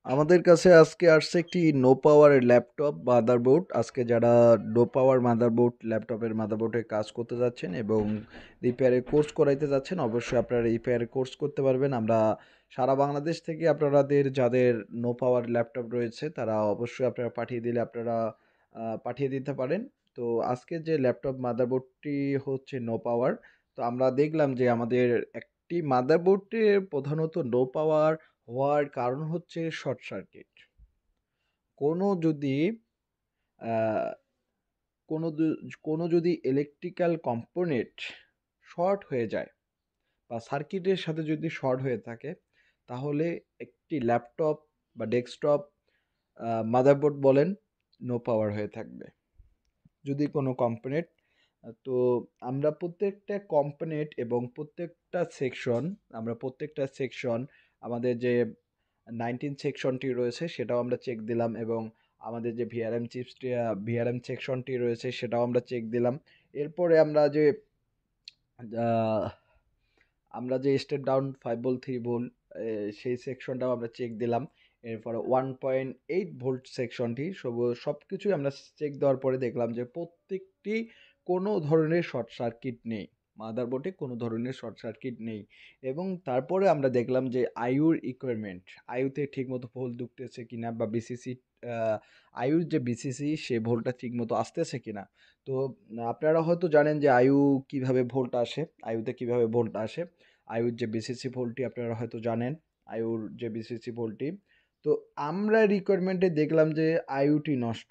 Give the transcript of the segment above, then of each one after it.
আমাদের কাছে আজকে আসছে একটি নো পাওয়ার ল্যাপটপ মাদারবোর্ড। আজকে যারা নো পাওয়ার মাদারবোর্ড ল্যাপটপের মাদারবোর্ডে কাজ করতে যাচ্ছেন এবং রিপেয়ারের কোর্স করাইতে যাচ্ছেন, অবশ্যই আপনারা রিপেয়ারের কোর্স করতে পারবেন। আমরা সারা বাংলাদেশ থেকে আপনাদের যাদের নো পাওয়ার ল্যাপটপ রয়েছে তারা অবশ্যই আপনারা পাঠিয়ে দিলে আপনারা পাঠিয়ে দিতে পারেন। তো আজকে যে ল্যাপটপ মাদারবোর্ডটি হচ্ছে নো পাওয়ার। তো আমরা দেখলাম যে আমাদের একটি মাদারবোর্ডে প্রধানত নো পাওয়ার হওয়ার কারণ হচ্ছে শর্ট সার্কিট। কোনো যদি আহ, কোনো কোনো যদি ইলেকট্রিক্যাল কম্পোনেন্ট শর্ট হয়ে যায় বা সার্কিটের সাথে যদি শর্ট হয়ে থাকে, তাহলে একটি ল্যাপটপ বা ডেস্কটপ মাদারবোর্ড বলেন নো পাওয়ার হয়ে থাকবে। যদি কোনো কম্পোনেন্ট তো আমরা প্রত্যেকটা সেকশন আমাদের যে 19 সেকশনটি রয়েছে সেটাও আমরা চেক দিলাম, এবং আমাদের যে ভিআরএম সেকশনটি রয়েছে সেটাও আমরা চেক দিলাম। এরপরে আহ, আমরা যে স্টেপ ডাউন 5 ভোল্ট 3 ভোল্ট সেই সেকশনটাও আমরা চেক দিলাম। এরপরে 1.8 ভোল্ট সেকশনটি সব কিছুই আমরা চেক দেওয়ার পরে দেখলাম যে প্রত্যেকটি কোনো ধরনের শর্ট সার্কিট নেই, মাদারবোর্ডে কোনো ধরনের শর্ট সার্কিট নেই। এবং তারপরে আমরা দেখলাম যে আইউতে ঠিকমতো ভোল্ট ঢুকতেছে কিনা, বা বিসিসি আইউর যে বিসিসি সে ভোল্টটা ঠিকমতো আসতেছে কিনা। তো আপনারা হয়তো জানেন যে আইউতে কিভাবে ভোল্ট আসে। আইউর যে বিসিসি ভোল্টটি আপনারা হয়তো জানেন, আইউর যে বিসিসি ভোল্টটি। তো আমরা রিকোয়ারমেন্টে দেখলাম যে আইউটি নষ্ট,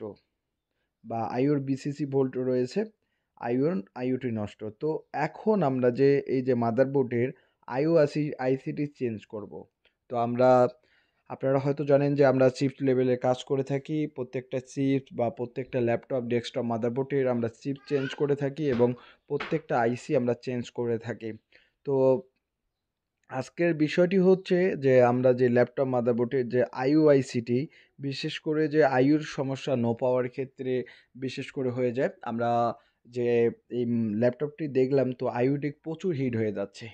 বা আইউর বিসিসি ভোল্ট রয়েছে, আইউটি নষ্ট। তো এখন আমরা যে এই যে মাদারবোর্ডের আইসিটি চেঞ্জ করব। তো আপনারা হয়তো জানেন যে আমরা চিপ লেভেলে কাজ করে থাকি। প্রত্যেকটা চিপ বা প্রত্যেকটা ল্যাপটপ ডেস্কটপ মাদারবোর্ডের আমরা চিপ চেঞ্জ করে থাকি এবং প্রত্যেকটা আইসি আমরা চেঞ্জ করে থাকি। তো আজকের বিষয়টি হচ্ছে যে আমরা যে ল্যাপটপ মাদারবোর্ডের যে আইসিটি, বিশেষ করে যে আইউর সমস্যা নো পাওয়ার ক্ষেত্রে বিশেষ করে হয়ে যায়। আমরা যে এই ল্যাপটপটি দেখলাম, তো আইউটি প্রচুর হিট হয়ে যাচ্ছে,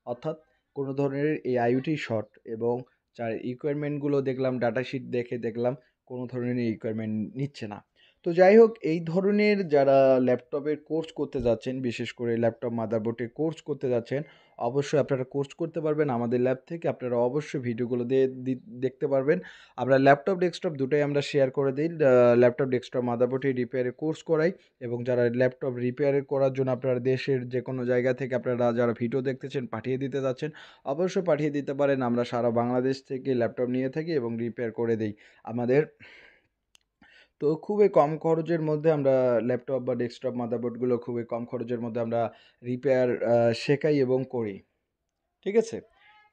অর্থাৎ কোনো ধরনের এই আইওটি শর্ট, এবং যার রিকোয়ারমেন্টগুলো দেখলাম, ডাটা শিট দেখে দেখলাম কোনো ধরনের রিকোয়ারমেন্ট নিচ্ছে না। তো যাই হোক, এই ধরনের যারা ল্যাপটপের কোর্স করতে যাচ্ছেন, বিশেষ করে ল্যাপটপ মাদারবোর্ডের কোর্স করতে যাচ্ছেন, অবশ্যই আপনারা কোর্স করতে পারবেন আমাদের ল্যাব থেকে। আপনারা অবশ্যই ভিডিওগুলো দেখতে পারবেন। আমরা ল্যাপটপ ডেস্কটপ দুটোই আমরা শেয়ার করে দিই। ল্যাপটপ ডেস্কটপ মাদারবোর্ডে রিপেয়ারের কোর্স করাই, এবং যারা ল্যাপটপ রিপেয়ার করার জন্য আপনারা দেশের যে কোনো জায়গা থেকে আপনারা যারা ভিডিও দেখতেছেন পাঠিয়ে দিতে যাচ্ছেন, অবশ্যই পাঠিয়ে দিতে পারেন। আমরা সারা বাংলাদেশ থেকে ল্যাপটপ নিয়ে থাকি এবং রিপেয়ার করে দিই আমাদের। তো খুবই কম খরচের মধ্যে আমরা ল্যাপটপ বা ডেস্কটপ মাদারবোর্ডগুলো খুবই কম খরচের মধ্যে আমরা রিপেয়ার শেখাই এবং করি। ঠিক আছে?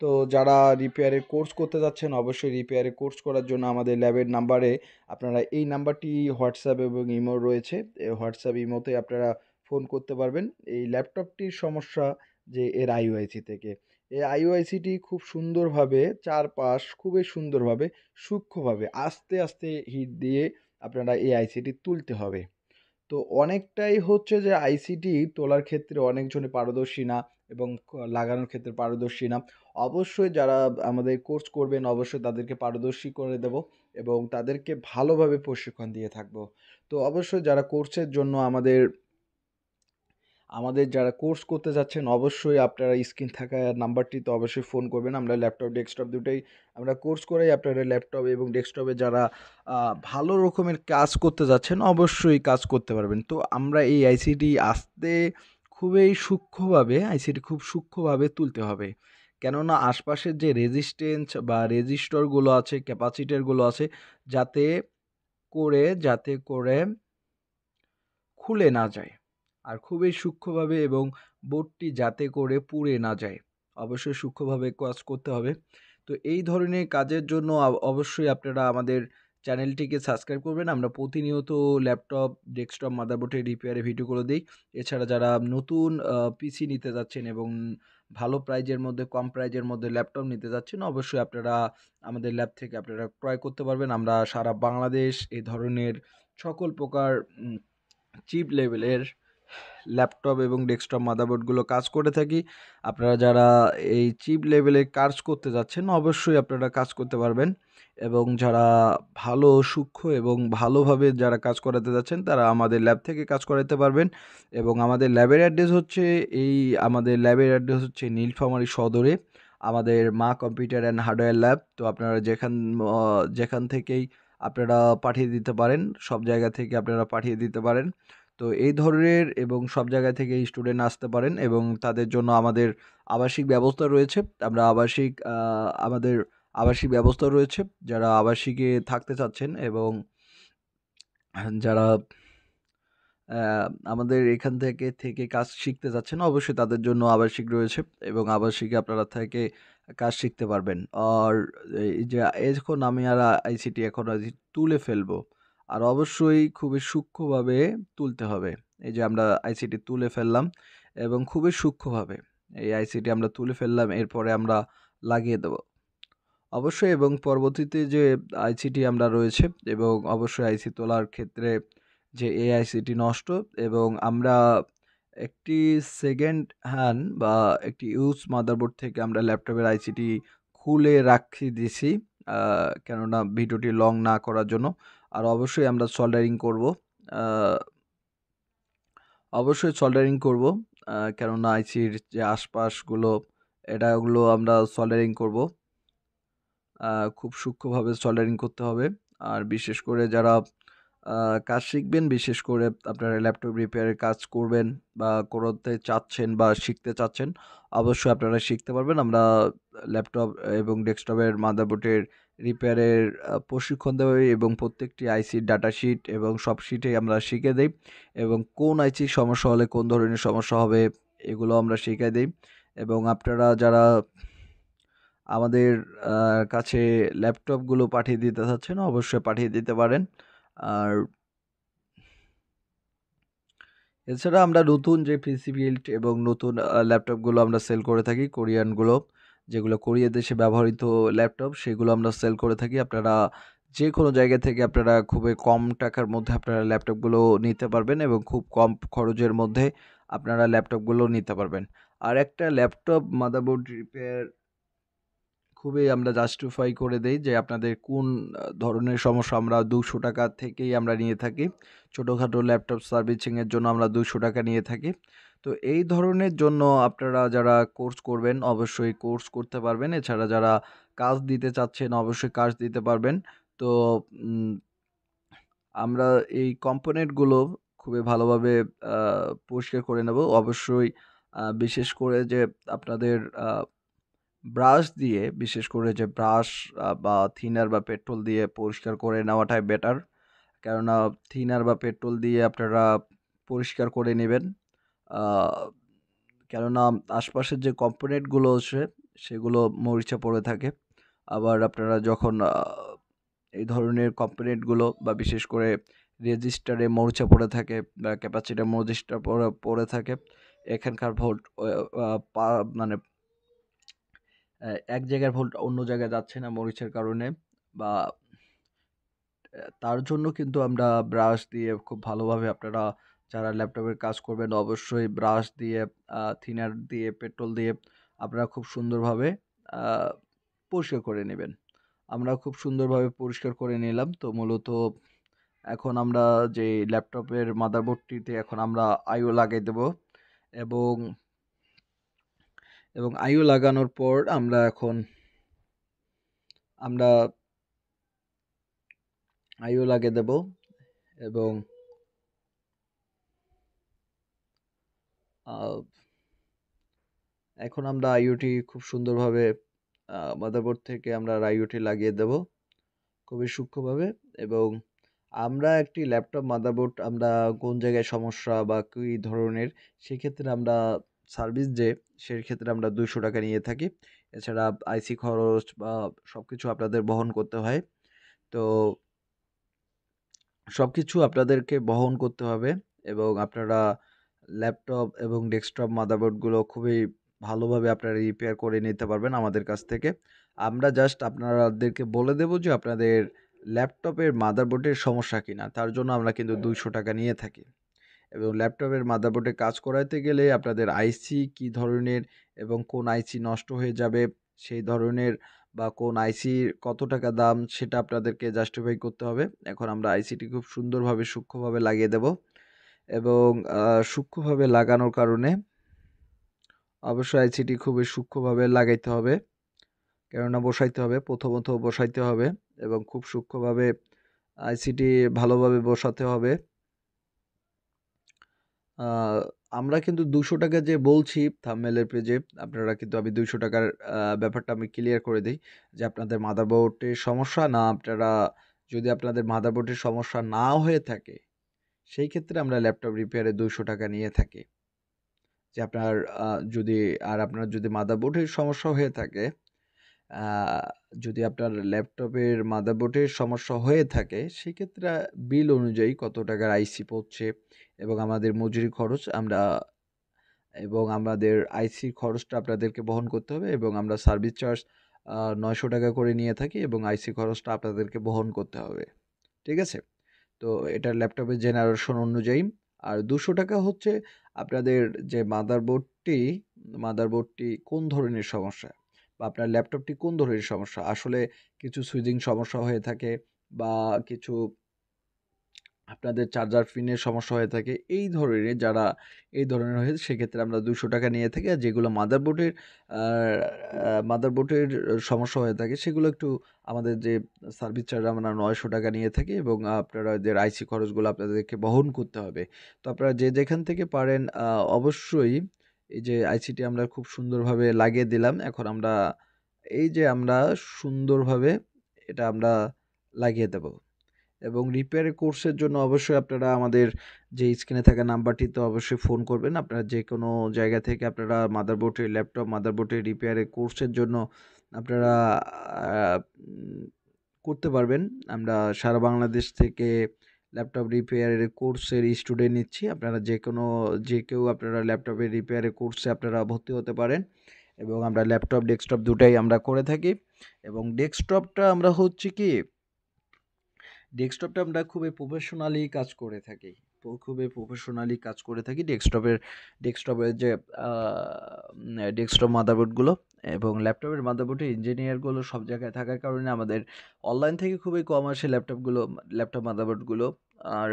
তো যারা রিপেয়ারের কোর্স করতে যাচ্ছেন, অবশ্যই রিপেয়ারের কোর্স করার জন্য আমাদের ল্যাবের নাম্বারে আপনারা এই নাম্বারটি হোয়াটসঅ্যাপ এবং ইমো রয়েছে। এই হোয়াটসঅ্যাপ ইমোতে আপনারা ফোন করতে পারবেন। এই ল্যাপটপটির সমস্যা যে এর আইওআইসি থেকে। এই আইওআইসিটি খুব সুন্দরভাবে চারপাশ খুবই সুন্দরভাবে সূক্ষ্মভাবে আস্তে আস্তে হিট দিয়ে আপনারা এই আইসিটি তুলতে হবে। তো অনেকটাই হচ্ছে যে আইসিটি তোলার ক্ষেত্রে অনেকজনে পারদর্শী না, এবং লাগানোর ক্ষেত্রে পারদর্শী না। অবশ্যই যারা আমাদের কোর্স করবেন অবশ্যই তাদেরকে পারদর্শী করে দেব, এবং তাদেরকে ভালোভাবে প্রশিক্ষণ দিয়ে থাকবো। তো অবশ্যই যারা কোর্সের জন্য আমাদের যারা কোর্স করতে যাচ্ছেন, অবশ্যই আপনারা স্ক্রিন থাকা নাম্বারটিতে অবশ্যই ফোন করবেন। আমরা ল্যাপটপ ডেস্কটপ দুটোই আমরা কোর্স করাই। আপনারা ল্যাপটপ এবং ডেস্কটপে যারা ভালো রকমের কাজ করতে যাচ্ছেন অবশ্যই কাজ করতে পারবেন। তো আমরা এই আইসিটি খুব সূক্ষ্মভাবে তুলতে হবে, কেননা আশপাশের যে রেজিস্ট্যান্স বা রেজিস্টরগুলো আছে, ক্যাপাসিটরগুলো আছে, যাতে যাতে করে খুলে না যায়, আর খুবই সূক্ষ্মভাবে, এবং বোর্ডটি যাতে করে পুড়ে না যায়, অবশ্যই সূক্ষ্মভাবে কাজ করতে হবে। তো এই ধরনের কাজের জন্য অবশ্যই আপনারা আমাদের চ্যানেলটিকে সাবস্ক্রাইব করবেন। আমরা প্রতিনিয়ত ল্যাপটপ ডেস্কটপ মাদারবোর্ডের রিপেয়ারের ভিডিওগুলো দিই। এছাড়া যারা নতুন পিসি নিতে যাচ্ছেন এবং ভালো প্রাইজের মধ্যে কম প্রাইজের মধ্যে ল্যাপটপ নিতে যাচ্ছেন, অবশ্যই আপনারা আমাদের ল্যাব থেকে আপনারা ক্রয় করতে পারবেন। আমরা সারা বাংলাদেশ এই ধরনের সকল প্রকার চিপ লেভেলের ল্যাপটপ এবং ডেস্কটপ মাদারবোর্ডগুলো কাজ করে থাকি। আপনারা যারা এই চিপ লেভেলে কাজ করতে যাচ্ছেন অবশ্যই আপনারা কাজ করতে পারবেন, এবং যারা ভালো সূক্ষ্ম এবং ভালোভাবে যারা কাজ করাতে যাচ্ছেন তারা আমাদের ল্যাব থেকে কাজ করাতে পারবেন। এবং আমাদের ল্যাবের অ্যাড্রেস হচ্ছে নীলফামারী সদরে আমাদের মা কম্পিউটার অ্যান্ড হার্ডওয়্যার ল্যাব। তো আপনারা যেখান থেকেই আপনারা পাঠিয়ে দিতে পারেন, সব জায়গা থেকে আপনারা পাঠিয়ে দিতে পারেন। তো এই ধরনের এবং সব জায়গা থেকে স্টুডেন্ট আসতে পারেন, এবং তাদের জন্য আমাদের আবাসিক ব্যবস্থা রয়েছে। আমাদের আবাসিক ব্যবস্থা রয়েছে। যারা আবাসিকে থাকতে চাচ্ছেন এবং যারা আমাদের এখান থেকে কাজ শিখতে যাচ্ছেন অবশ্যই তাদের জন্য আবাসিক রয়েছে, এবং আবাসিকে আপনারা থেকে কাজ শিখতে পারবেন। আর এই যে এখন আমি আর আইসিটি এখন তুলে ফেলবো, আর অবশ্যই খুবই সূক্ষ্মভাবে তুলতে হবে। এই যে আমরা আইসিটি তুলে ফেললাম এবং খুবই সূক্ষ্মভাবে এই আইসিটি আমরা তুলে ফেললাম, এরপরে আমরা লাগিয়ে দেব অবশ্যই। এবং পরবর্তীতে যে আইসিটি আমরা রয়েছে, এবং অবশ্যই আইসি তোলার ক্ষেত্রে যে এই আইসিটি নষ্ট, এবং আমরা একটি সেকেন্ড হ্যান্ড বা একটি ইউজ মাদারবোর্ড থেকে আমরা ল্যাপটপের আইসিটি খুলে রাখি দিছি, কেননা ভিডিওটি লং না করার জন্য। আর অবশ্যই আমরা সোল্ডারিং করব, কেননা আইসির যে আশপাশগুলো ওগুলো আমরা সোল্ডারিং করব। খুব সূক্ষ্মভাবে সোল্ডারিং করতে হবে। আর বিশেষ করে যারা কাজ শিখবেন, বিশেষ করে আপনারা ল্যাপটপ রিপেয়ারের কাজ করবেন বা করতে চাচ্ছেন বা শিখতে চাচ্ছেন, অবশ্যই আপনারা শিখতে পারবেন। আমরা ল্যাপটপ এবং ডেস্কটপের মাদারবোর্ডের রিপেয়ারের প্রশিক্ষণ দেওয়া, এবং প্রত্যেকটি আইসির ডাটা শিট এবং সব শিটেই আমরা শিখে দেই, এবং কোন আইসির সমস্যা হলে কোন ধরনের সমস্যা হবে এগুলো আমরা শিখিয়ে দিই। এবং আপনারা যারা আমাদের কাছে ল্যাপটপগুলো পাঠিয়ে দিতে চাচ্ছেন অবশ্যই পাঠিয়ে দিতে পারেন। আর এছাড়া আমরা নতুন যে পিসি বিল্ড এবং নতুন ল্যাপটপগুলো আমরা সেল করে থাকি, কোরিয়ানগুলো, যেগুলো কোরিয়া দেশে ব্যবহৃত ল্যাপটপ, সেগুলো আমরা সেল করে থাকি। আপনারা যে কোনো জায়গা থেকে আপনারা খুবই কম টাকার মধ্যে আপনারা ল্যাপটপগুলো নিতে পারবেন, এবং খুব কম খরচের মধ্যে আপনারা ল্যাপটপগুলো নিতে পারবেন। আর একটা ল্যাপটপ মাদারবোর্ড রিপেয়ার খুবই আমরা জাস্টিফাই করে দেই যে আপনাদের কোন ধরনের সমস্যা, আমরা 200 টাকা থেকেই আমরা নিয়ে থাকি। ছোটোখাটো ল্যাপটপ সার্ভিসিংয়ের জন্য আমরা 200 টাকা নিয়ে থাকি। তো এই ধরনের জন্য আপনারা যারা কোর্স করবেন অবশ্যই কোর্স করতে পারবেন। এছাড়া যারা কাজ দিতে চাচ্ছেন অবশ্যই কাজ দিতে পারবেন। তো আমরা এই কম্পোনেন্টগুলো খুবই ভালোভাবে পরিষ্কার করে নেব অবশ্যই। বিশেষ করে যে আপনাদের ব্রাশ দিয়ে, বিশেষ করে যে ব্রাশ বা থিনার বা পেট্রোল দিয়ে পরিষ্কার করে নেওয়াটাই বেটার, কেননা থিনার বা পেট্রোল দিয়ে আপনারা পরিষ্কার করে নেবেন, কেননা আশপাশের যে কম্পোনেন্টগুলো আছে সেগুলো মরিচা পড়ে থাকে। আবার আপনারা যখন এই ধরনের কম্পোনেন্টগুলো বা বিশেষ করে রেজিস্টারে মরিচা পড়ে থাকে বা ক্যাপাসিটার মরিচা পড়ে থাকে, এখানকার ভোল্ট মানে এক জায়গার ভোল্ট অন্য জায়গায় যাচ্ছে না মরিচের কারণে, বা তার জন্য কিন্তু আমরা ব্রাশ দিয়ে খুব ভালোভাবে, আপনারা যারা ল্যাপটপের কাজ করবেন অবশ্যই ব্রাশ দিয়ে, থিনার দিয়ে, পেট্রোল দিয়ে আপনারা খুব সুন্দরভাবে পরিষ্কার করে নেবেন। আমরা খুব সুন্দরভাবে পরিষ্কার করে নিলাম। তো মূলত এখন আমরা যে ল্যাপটপের মাদারবোর্ডটিতে এখন আমরা আইও লাগিয়ে দেব, এবং আইও লাগানোর পর আমরা আইও লাগিয়ে দেব, এবং এখন আমরা আইওটি খুব সুন্দরভাবে মাদারবোর্ড থেকে আমরা আইওটি লাগিয়ে দেব খুবই সূক্ষ্মভাবে। এবং আমরা একটি ল্যাপটপ মাদারবোর্ড আমরা কোন জায়গায় সমস্যা বা কী ধরনের, সেক্ষেত্রে আমরা সার্ভিস যে সেক্ষেত্রে আমরা 200 টাকা নিয়ে থাকি। এছাড়া আইসি খরচ বা সব কিছু আপনাদের বহন করতে হয়। তো সব কিছু আপনাদেরকে বহন করতে হবে, এবং আপনারা ল্যাপটপ এবং ডেস্কটপ মাদারবোর্ডগুলো খুবই ভালোভাবে আপনারা রিপেয়ার করে নিতে পারবেন আমাদের কাছ থেকে। আমরা জাস্ট আপনাদেরকে বলে দেব যে আপনাদের ল্যাপটপের মাদারবোর্ডের সমস্যা কিনা, তার জন্য আমরা কিন্তু 200 টাকা নিয়ে থাকি। এবং ল্যাপটপের মাদারবোর্ডে কাজ করাতে গেলে আপনাদের আইসি কী ধরনের এবং কোন আইসি নষ্ট হয়ে যাবে সেই ধরনের বা কোন আইসির কত টাকা দাম সেটা আপনাদেরকে জাস্টিফাই করতে হবে। এখন আমরা আইসিটি খুব সুন্দরভাবে সূক্ষ্মভাবে লাগিয়ে দেব এবং সূক্ষ্মভাবে লাগানোর কারণে অবশ্যই আইসিটি খুবই সূক্ষ্মভাবে লাগাইতে হবে, কেননা বসাইতে হবে, প্রথমত বসাইতে হবে এবং খুব সূক্ষ্মভাবে আইসিটি ভালোভাবে বসাতে হবে। আমরা কিন্তু 200 টাকা যে বলছি থাম্বনেলের পেজে, আপনারা কিন্তু আমি 200 টাকার ব্যাপারটা আমি ক্লিয়ার করে দিই যে আপনাদের মাদারবোর্ডের সমস্যা না, আপনারা যদি আপনাদের মাদারবোর্ডের সমস্যা না হয়ে থাকে সেই ক্ষেত্রে আমরা ল্যাপটপ রিপেয়ারে 200 টাকা নিয়ে থাকি। যে আপনার আপনার যদি মাদারবোর্ডের সমস্যা হয়ে থাকে, যদি আপনার ল্যাপটপের মাদারবোর্ডের সমস্যা হয়ে থাকে সেক্ষেত্রে বিল অনুযায়ী কত টাকার আইসি পড়ছে এবং আমাদের মজুরি খরচ এবং আমাদের আইসির খরচটা আপনাদেরকে বহন করতে হবে এবং আমরা সার্ভিস চার্জ 900 টাকা করে নিয়ে থাকি এবং আইসি খরচটা আপনাদেরকে বহন করতে হবে। ঠিক আছে? তো এটা ল্যাপটপের জেনারেশন অনুযায়ী। আর 200 টাকা হচ্ছে আপনাদের যে মাদারবোর্ডটি কোন ধরনের সমস্যা বা আপনার ল্যাপটপটি কোন ধরনের সমস্যা। আসলে কিছু সুইচিং সমস্যা হয়ে থাকে বা কিছু আপনাদের চার্জার পিনের সমস্যা হয়ে থাকে, এই ধরনের হয়ে সেক্ষেত্রে আমরা 200 টাকা নিয়ে থাকি। আর যেগুলো মাদারবোর্ডের সমস্যা হয়ে থাকে সেগুলো একটু আমাদের যে সার্ভিস চার্জ আমরা 900 টাকা নিয়ে থাকি এবং আপনাদের আইসি খরচগুলো আপনাদেরকে বহন করতে হবে। তো আপনারা যে যেখান থেকে পারেন অবশ্যই এই যে আইসিটি আমরা খুব সুন্দরভাবে লাগিয়ে দিলাম। এখন আমরা সুন্দরভাবে এটা আমরা লাগিয়ে দেব। এবং রিপেয়ারের কোর্সের জন্য অবশ্যই আপনারা আমাদের যে স্ক্রিনে থাকা নাম্বারটিতে অবশ্যই ফোন করবেন। আপনারা যে কোনো জায়গা থেকে আপনারা ল্যাপটপ মাদারবোর্ডের রিপেয়ারের কোর্সের জন্য আপনারা করতে পারবেন। আমরা সারা বাংলাদেশ থেকে ল্যাপটপ রিপেয়ারের কোর্সের স্টুডেন্ট নিচ্ছি। আপনারা যে কেউ আপনারা ল্যাপটপের রিপেয়ারের কোর্সে আপনারা ভর্তি হতে পারেন এবং আমরা ল্যাপটপ ডেস্কটপ দুটাই আমরা করে থাকি এবং ডেস্কটপটা আমরা খুবই প্রফেশনালি কাজ করে থাকি। ডেস্কটপের যে ডেস্কটপ মাদারবোর্ডগুলো এবং ল্যাপটপের মাদারবোর্ডের ইঞ্জিনিয়ারগুলো সব জায়গায় থাকার কারণে আমাদের অনলাইন থেকে খুবই কম আসে ল্যাপটপ মাদারবোর্ডগুলো। আর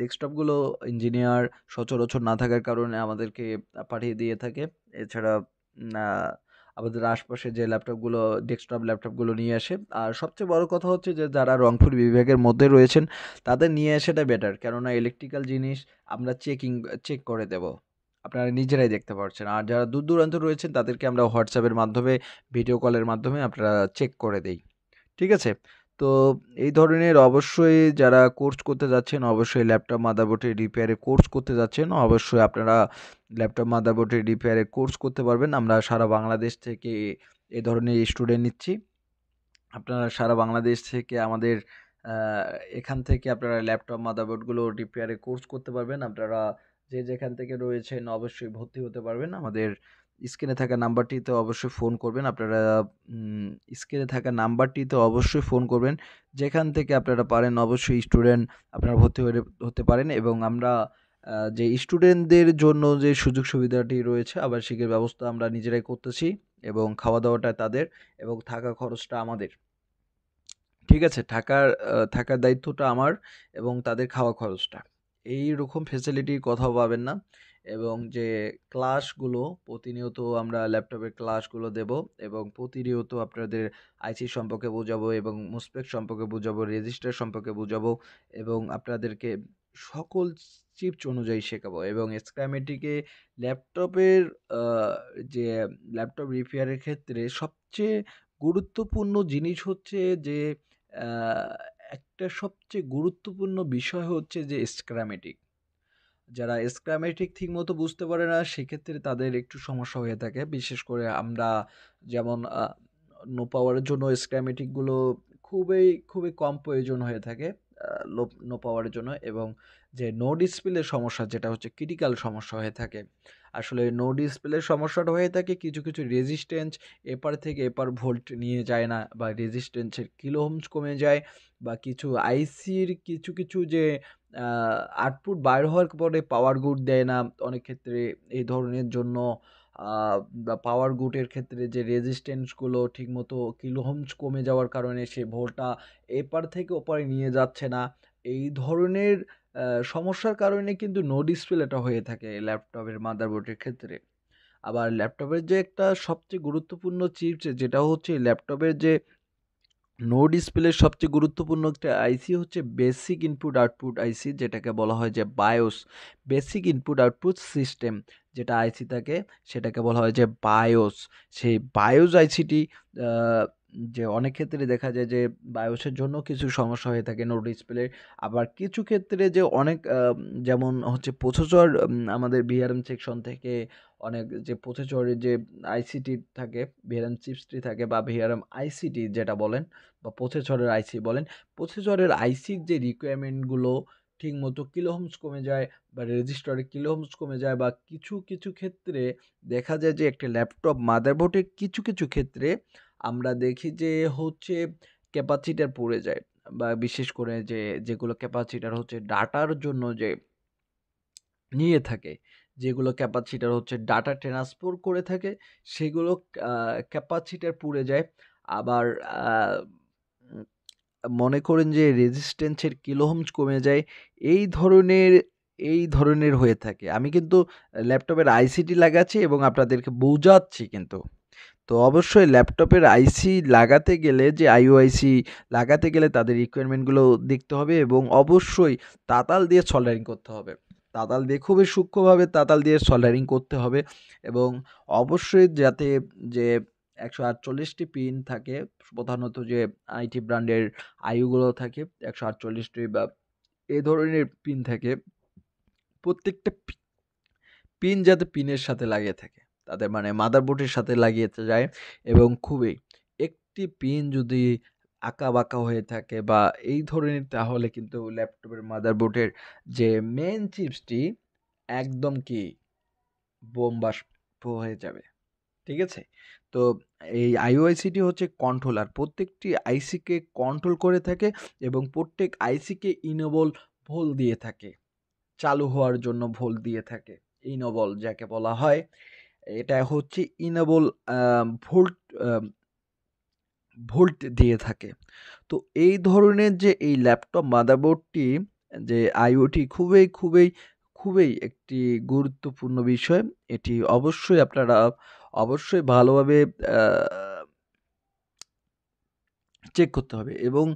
ডেস্কটপগুলো ইঞ্জিনিয়ার সচরাচর না থাকার কারণে আমাদেরকে পাঠিয়ে দিয়ে থাকে। এছাড়া আমাদের আশপাশে যে ডেস্কটপ ল্যাপটপগুলো নিয়ে আসে। আর সবচেয়ে বড় কথা হচ্ছে যে যারা রংপুর বিভাগের মধ্যে রয়েছেন তাদের নিয়ে আসাটা বেটার, কেননা ইলেকট্রিক্যাল জিনিস আমরা চেক করে দেব, আপনারা নিজেরাই দেখতে পাচ্ছেন। আর যারা দূর দূরান্ত রয়েছেন তাদেরকে আমরা হোয়াটসঅ্যাপের মাধ্যমে, ভিডিও কলের মাধ্যমে আপনারা চেক করে দেই। ঠিক আছে? তো এই ধরনের অবশ্যই যারা কোর্স করতে যাচ্ছেন, অবশ্যই ল্যাপটপ মাদারবোর্ডের রিপেয়ারের কোর্স করতে যাচ্ছেন, অবশ্যই আপনারা ল্যাপটপ মাদারবোর্ডের রিপেয়ারের কোর্স করতে পারবেন। আমরা সারা বাংলাদেশ থেকে এ ধরনের স্টুডেন্ট নিচ্ছি। আপনারা সারা বাংলাদেশ থেকে আমাদের এখান থেকে আপনারা ল্যাপটপ মাদারবোর্ডগুলো রিপেয়ারের কোর্স করতে পারবেন। আপনারা যে যেখান থেকে রয়েছেন অবশ্যই ভর্তি হতে পারবেন। আমাদের স্ক্রিনে থাকা নাম্বারটিতে অবশ্যই ফোন করবেন। স্ক্রিনে থাকা নাম্বারটিতে অবশ্যই ফোন করবেন। যেখান থেকে আপনারা পারেন অবশ্যই স্টুডেন্ট আপনারা ভর্তি হতে পারেন এবং আমরা যে স্টুডেন্টদের জন্য যে সুযোগ সুবিধাটি রয়েছে আবাসিকের ব্যবস্থা আমরা নিজেরাই করতেছি এবং খাওয়া দাওয়াটা তাদের এবং থাকা খরচটা আমাদের। ঠিক আছে? থাকার দায়িত্বটা আমার এবং তাদের খাওয়া খরচটা। এইরকম ফেসিলিটির কোথাও পাবেন না এবং যে ক্লাসগুলো প্রতিনিয়ত আমরা ল্যাপটপের ক্লাসগুলো দেব এবং প্রতিনিয়ত আপনাদের আইসি সম্পর্কে বোঝাবো এবং মুসপেক সম্পর্কে বোঝাবো, রেজিস্টার সম্পর্কে বোঝাবো এবং আপনাদেরকে সকল চিপস অনুযায়ী শেখাবো এবং স্ক্রামেটিকে ল্যাপটপের আ যে ল্যাপটপ রিপেয়ারের ক্ষেত্রে সবচেয়ে গুরুত্বপূর্ণ জিনিস হচ্ছে যে আ একটা সবচেয়ে গুরুত্বপূর্ণ বিষয় হচ্ছে যে স্ক্রামেটিক। যারা স্ক্রামেটিক ঠিকমতো বুঝতে পারে না সেক্ষেত্রে তাদের একটু সমস্যা হয়ে থাকে। বিশেষ করে আমরা যেমন নো পাওয়ারের জন্য স্ক্রামেটিকগুলো খুবই কম প্রয়োজন হয়ে থাকে। আ নো পাওয়ারের জন্য এবং যে নো ডিসপ্লের সমস্যা যেটা হচ্ছে ক্রিটিক্যাল সমস্যা হয়ে থাকে। আসলে নো ডিসপ্লের সমস্যাটা হয়ে থাকে কিছু রেজিস্ট্যান্স এপার থেকে এপার ভোল্ট নিয়ে যায় না বা রেজিস্ট্যান্সের কিলো ওহমস কমে যায় বা কিছু আইসির কিছু যে আউটপুট বাইর হওয়ার পরে পাওয়ার গুড দেয় না অনেক ক্ষেত্রে। এই ধরনের জন্য বা পাওয়ার গুটের ক্ষেত্রে যে রেজিস্ট্যান্সগুলো ঠিকমতো কিলোহমস কমে যাওয়ার কারণে সে ভোল্টটা এপার থেকে ওপারে নিয়ে যাচ্ছে না। এই ধরনের সমস্যার কারণে কিন্তু নো ডিসপ্লেটা হয়ে থাকে ল্যাপটপের মাদারবোর্ডের ক্ষেত্রে। আবার ল্যাপটপের যে একটা সবচেয়ে গুরুত্বপূর্ণ চিপস যেটা হচ্ছে ল্যাপটপের যে নো ডিসপ্লের সবচেয়ে গুরুত্বপূর্ণ একটা আইসি হচ্ছে বেসিক ইনপুট আউটপুট আইসি, যেটাকে বলা হয় যে bias. Basic input output system যেটা আইসি থাকে সেটাকে বলা হয় যে বায়োস। সেই বায়োস আইসিটি যে অনেক ক্ষেত্রে দেখা যায় যে বায়োসের জন্য কিছু সমস্যা হয়ে থাকে নো ডিসপ্লে। আবার কিছু ক্ষেত্রে যে অনেক যেমন হচ্ছে প্রসেসর, আমাদের ভিআরএম সেকশন থেকে অনেক যে প্রসেসরের যে আইসিটি থাকে, ভিআরএম চিপসটি থাকে বা ভিআরএম আইসিটি যেটা বলেন বা প্রসেসরের আইসি বলেন, প্রসেসরের আইসির যে রিকোয়ারমেন্টগুলো ঠিকমতো কিলোহমস কমে যায় বা রেজিস্টারে কিলোহমস কমে যায়, বা কিছু কিছু ক্ষেত্রে দেখা যায় যে একটা ল্যাপটপ মাদারবোর্ডের কিছু কিছু ক্ষেত্রে আমরা দেখি যে হচ্ছে ক্যাপাসিটার পড়ে যায়, বা বিশেষ করে যে যেগুলো ক্যাপাসিটার হচ্ছে ডাটার জন্য যে নিয়ে থাকে, যেগুলো ক্যাপাসিটার হচ্ছে ডাটা ট্রান্সফার করে থাকে, সেগুলো ক্যাপাসিটার পুড়ে যায়। আবার উম, মনে করেন যে রেজিস্ট্যান্সের কিলোহমস কমে যায়। এই ধরনের এই ধরনের হয়ে থাকে। আমি কিন্তু ল্যাপটপের আইসিটি লাগাচ্ছি এবং আপনাদেরকে বোঝাচ্ছি কিন্তু। তো অবশ্যই ল্যাপটপের আইসি লাগাতে গেলে যে আইওআইসি লাগাতে গেলে তাদের রিকোয়ারমেন্টগুলো দেখতে হবে এবং অবশ্যই তাতাল দিয়ে সল্ডারিং করতে হবে। তাতাল দিয়ে খুবই সূক্ষ্মভাবে তাতাল দিয়ে সল্ডারিং করতে হবে এবং অবশ্যই যাতে যে 148টি পিন থাকে, প্রধানত যে আইটি ব্র্যান্ডের আইওগুলো থাকে 148টি বা এই ধরনের পিন থাকে, প্রত্যেকটা পিন যাতে পিনের সাথে লাগিয়ে থাকে, তাদের মানে মাদারবোর্ডের সাথে লাগিয়ে যায়। এবং খুবই একটি পিন যদি আঁকা-বাঁকা হয়ে থাকে বা এই ধরনের, তাহলে কিন্তু ল্যাপটপের মাদারবোর্ডের যে মেইন চিপসটি একদম কি বোমবাষ্প হয়ে যাবে। ঠিক আছে? তো এই আইওআইসিটি হচ্ছে কন্ট্রোলার। প্রত্যেকটি আইসিকে কন্ট্রোল করে থাকে এবং প্রত্যেক আইসিকে ইনেবল ভোল দিয়ে থাকে। চালু হওয়ার জন্য ভোল্ট দিয়ে থাকে। ইনেবল যাকে বলা হয়, এটা হচ্ছে ইনেবল ভোল্ট আ ভোল্ট দিয়ে থাকে। তো এই ধরনের যে এই ল্যাপটপ মাদারবোর্ডটি যে আইওটি খুবই একটি গুরুত্বপূর্ণ বিষয়। এটি অবশ্যই আপনারা অবশ্যই ভালোভাবে আ চেক করতে হবে এবং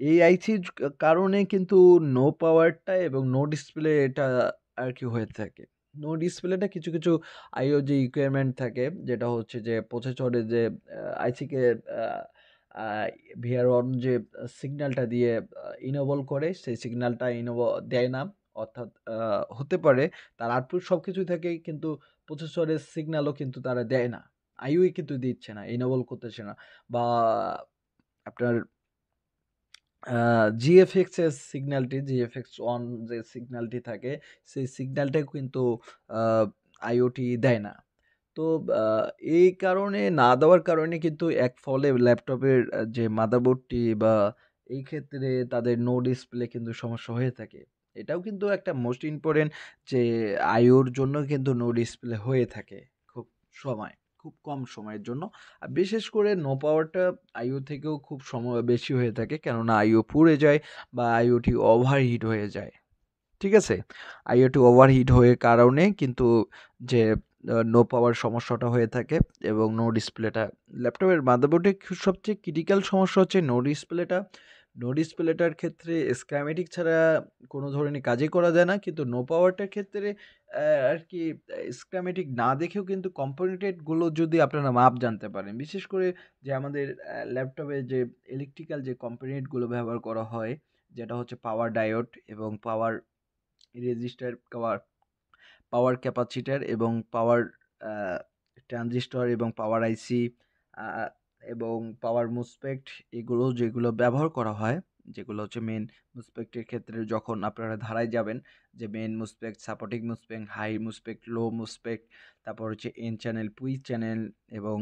এই আইসির কারণে কিন্তু নো পাওয়ারটা এবং নো ডিসপ্লে এটা আর কি হয়ে থাকে। নো ডিসপ্লেটা কিছু কিছু আইও যে রিকোয়ারমেন্ট থাকে, যেটা হচ্ছে যে প্রসেসরে যে আইসিকে আ আ ভিআর অন যে সিগন্যালটা দিয়ে ইনেবল করে, সেই সিগন্যালটা দেয় না। অর্থাৎ হতে পারে তার আউটপুট সবকিছুই থাকে কিন্তু প্রসেসরের সিগন্যালও কিন্তু তারা দেয় না। আইওই কিন্তু দিচ্ছে না, ইনেবল করতেছে না, বা আপনার আ জিএফএক্স এর সিগন্যালটি, জিএফএক্স অন যে সিগন্যালটি থাকে, সেই সিগন্যালটাও কিন্তু আ আইওটি দেয় না। তো আ এই কারণে না দেওয়ার কারণে কিন্তু এক ফলে ল্যাপটপের যে মাদারবোর্ডটি বা এই ক্ষেত্রে তাদের নো ডিসপ্লে কিন্তু সমস্যা হয়ে থাকে। এটাও কিন্তু একটা মোস্ট ইম্পোর্টেন্ট যে আইওর জন্য কিন্তু নো ডিসপ্লে হয়ে থাকে খুব সময়, খুব কম সময়ের জন্য। আর বিশেষ করে নো পাওয়ারটা আইও থেকেও খুব সময় বেশি হয়ে থাকে, কেননা আইও পুড়ে যায় বা আইওটি ওভারহিট হয়ে যায়। ঠিক আছে? আইওটি ওভারহিট হয়ে কারণে কিন্তু যে নো পাওয়ার সমস্যাটা হয়ে থাকে এবং নো ডিসপ্লেটা ল্যাপটপের মাদারবোর্ডে সবচেয়ে ক্রিটিক্যাল সমস্যা হচ্ছে নো ডিসপ্লেটা। নো ডিসপ্লেটার ক্ষেত্রে স্কিমেটিক ছাড়া কোনো ধরনের কাজই করা যায় না। কিন্তু নো পাওয়ারটার ক্ষেত্রে আর কি স্কিমেটিক না দেখেও কিন্তু কম্পোনেন্টেড গুলো যদি আপনারা মাপ জানতে পারেন, বিশেষ করে যে আমাদের ল্যাপটপে যে ইলেকট্রিক্যাল যে কম্পোনেন্ট গুলো ব্যবহার করা হয়, যেটা হচ্ছে পাওয়ার ডায়োড এবং পাওয়ার রেজিস্টার, পাওয়ার ক্যাপাসিটর এবং পাওয়ার আ ট্রানজিস্টর এবং পাওয়ার আইসি আ এবং পাওয়ার মুসপেক্ট, এগুলো যেগুলো ব্যবহার করা হয়, যেগুলো হচ্ছে মেইন মুসপেক্টের ক্ষেত্রে যখন আপনারা ধারায় যাবেন, যে মেইন মুসপেক্ট, সাপোর্টিং মুসপেক্ট, হাই মুসপেক্ট, লো মুসপেক্ট, তারপর হচ্ছে এন চ্যানেল, পি চ্যানেল এবং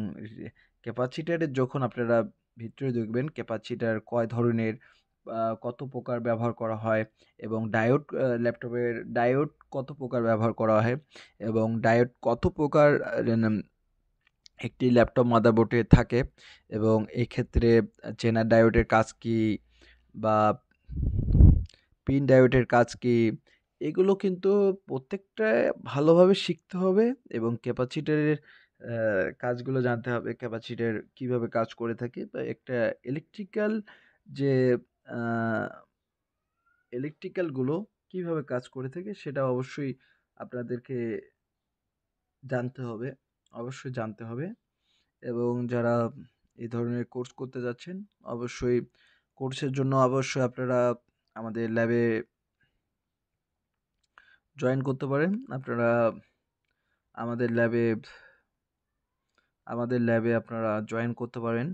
ক্যাপাসিটরের যখন আপনারা ভিতরে দেখবেন ক্যাপাসিটর কয় ধরনের, কত প্রকার ব্যবহার করা হয় এবং ডায়োড ল্যাপটপের ডায়োড কত প্রকার ব্যবহার করা হয় এবং ডায়োড কত প্রকার একটি ল্যাপটপ মাদারবোর্ডে থাকে এবং এক্ষেত্রে চেনার ডায়োডের কাজ কি বা পিন ডায়োডের কাজ কি, এগুলো কিন্তু প্রত্যেকটা ভালোভাবে শিখতে হবে এবং ক্যাপাসিটরের কাজগুলো জানতে হবে। ক্যাপাসিটর কিভাবে কাজ করে থাকে বা একটা ইলেকট্রিক্যাল যে ইলেকট্রিক্যালগুলো কিভাবে কাজ করে থাকে সেটা অবশ্যই আপনাদেরকে জানতে হবে, অবশ্যই জানতে হবে। এবং যারা এই ধরনের কোর্স করতে যাচ্ছেন অবশ্যই কোর্সের জন্য অবশ্যই আপনারা আমাদের ল্যাবে জয়েন করতে পারেন। আপনারা আমাদের ল্যাবে আপনারা জয়েন করতে পারেন।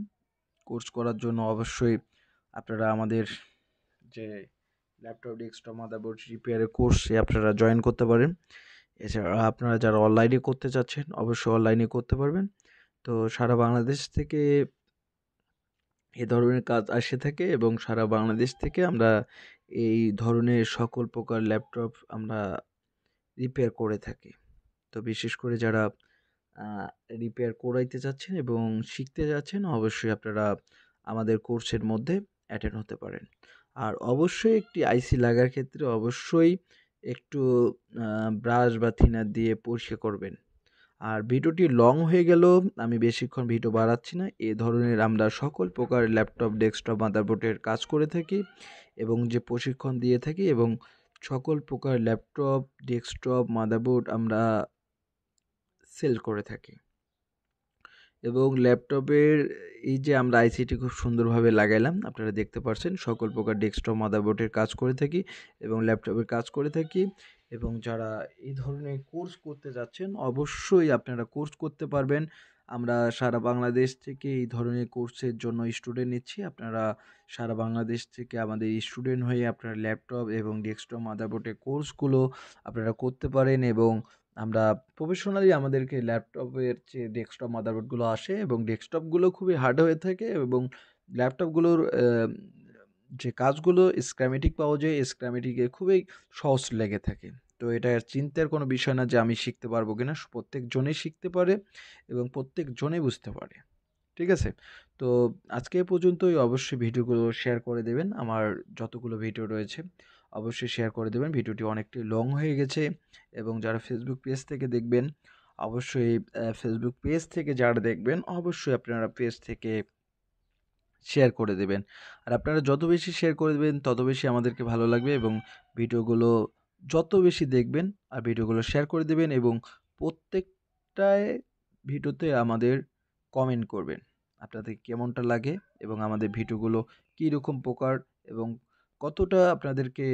কোর্স করার জন্য অবশ্যই আপনারা আমাদের যে ল্যাপটপ ডেস্কটপ মাদারবোর্ড রিপেয়ারের কোর্সে আপনারা জয়েন করতে পারেন। এছাড়া আপনারা যারা অনলাইনে করতে চাচ্ছেন অবশ্যই অনলাইনে করতে পারবেন। তো সারা বাংলাদেশ থেকে এ ধরনের কাজ আসে থাকে এবং সারা বাংলাদেশ থেকে আমরা এই ধরনের সকল প্রকার ল্যাপটপ আমরা রিপেয়ার করে থাকি। তো বিশেষ করে যারা রিপেয়ার করাইতে চাচ্ছেন এবং শিখতে যাচ্ছেন অবশ্যই আপনারা আমাদের কোর্সের মধ্যে অ্যাটেন্ড হতে পারেন। আর অবশ্যই একটি আইসি লাগার ক্ষেত্রে অবশ্যই একটু ব্রাশ বা থিনার দিয়ে পরিষ্কার করবেন। আর ভিডিওটি লং হয়ে গেলেও আমি বেশিক্ষণ ভিডিও বাড়াচ্ছি না। এ ধরনের আমরা সকল প্রকার ল্যাপটপ ডেস্কটপ মাদারবোর্ডের কাজ করে থাকি এবং যে প্রশিক্ষণ দিয়ে থাকি এবং সকল প্রকার ল্যাপটপ ডেস্কটপ মাদারবোর্ড আমরা সেল করে থাকি এবং ল্যাপটপের এই যে আমরা আইসিটি খুব সুন্দরভাবে লাগাইলাম, আপনারা দেখতে পাচ্ছেন সকল প্রকার ডেস্কটপ মাদারবোর্ডের কাজ করে থাকি এবং ল্যাপটপের কাজ করে থাকি। এবং যারা এই ধরনের কোর্স করতে যাচ্ছেন অবশ্যই আপনারা কোর্স করতে পারবেন। আমরা সারা বাংলাদেশ থেকে এই ধরনের কোর্সের জন্য স্টুডেন্ট নিচ্ছি। আপনারা সারা বাংলাদেশ থেকে আমাদের স্টুডেন্ট হয়ে আপনারা ল্যাপটপ এবং ডেস্কটপ মাদারবোর্ডের কোর্সগুলো আপনারা করতে পারেন এবং আমরা প্রফেশনালি আমাদেরকে ল্যাপটপের যে ডেস্কটপ মাদারবোর্ডগুলো আসে এবং ডেস্কটপগুলো খুবই হার্ড হয়ে থাকে এবং ল্যাপটপগুলোর যে কাজগুলো স্কিমেটিক পাওয়া যায় স্কিমেটিকে খুবই সহজ লেগে থাকে। তো এটা চিন্তার কোনো বিষয় না যে আমি শিখতে পারবো কিনা, প্রত্যেকজনেই শিখতে পারে এবং প্রত্যেকজনেই বুঝতে পারে। ঠিক আছে? তো আজকে এ পর্যন্তই। অবশ্যই ভিডিওগুলো শেয়ার করে দেবেন। আমার যতগুলো ভিডিও রয়েছে অবশ্যই শেয়ার করে দেবেন। ভিডিওটি অনেকটাই লং হয়ে গেছে এবং যারা ফেসবুক পেজ থেকে দেখবেন অবশ্যই ফেসবুক পেজ থেকে যারা দেখবেন অবশ্যই আপনারা পেজ থেকে শেয়ার করে দেবেন। আর আপনারা যত বেশি শেয়ার করে দেবেন তত বেশি আমাদেরকে ভালো লাগবে এবং ভিডিওগুলো যত বেশি দেখবেন আর ভিডিওগুলো শেয়ার করে দেবেন এবং প্রত্যেকটায় ভিডিওতে আমাদের কমেন্ট করবেন। আপনাদের কেমনটা লাগে এবং আমাদের ভিডিওগুলো কীরকম প্রকার এবং কতটা আপনাদেরকে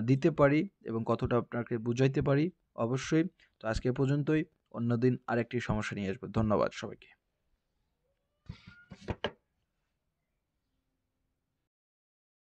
দিতে পারি এবং কতটা আপনাকে বুঝাইতে পারি অবশ্যই। তো আজকে এ পর্যন্তই। অন্যদিন আরেকটি সমস্যা নিয়ে আসবো। ধন্যবাদ সবাইকে।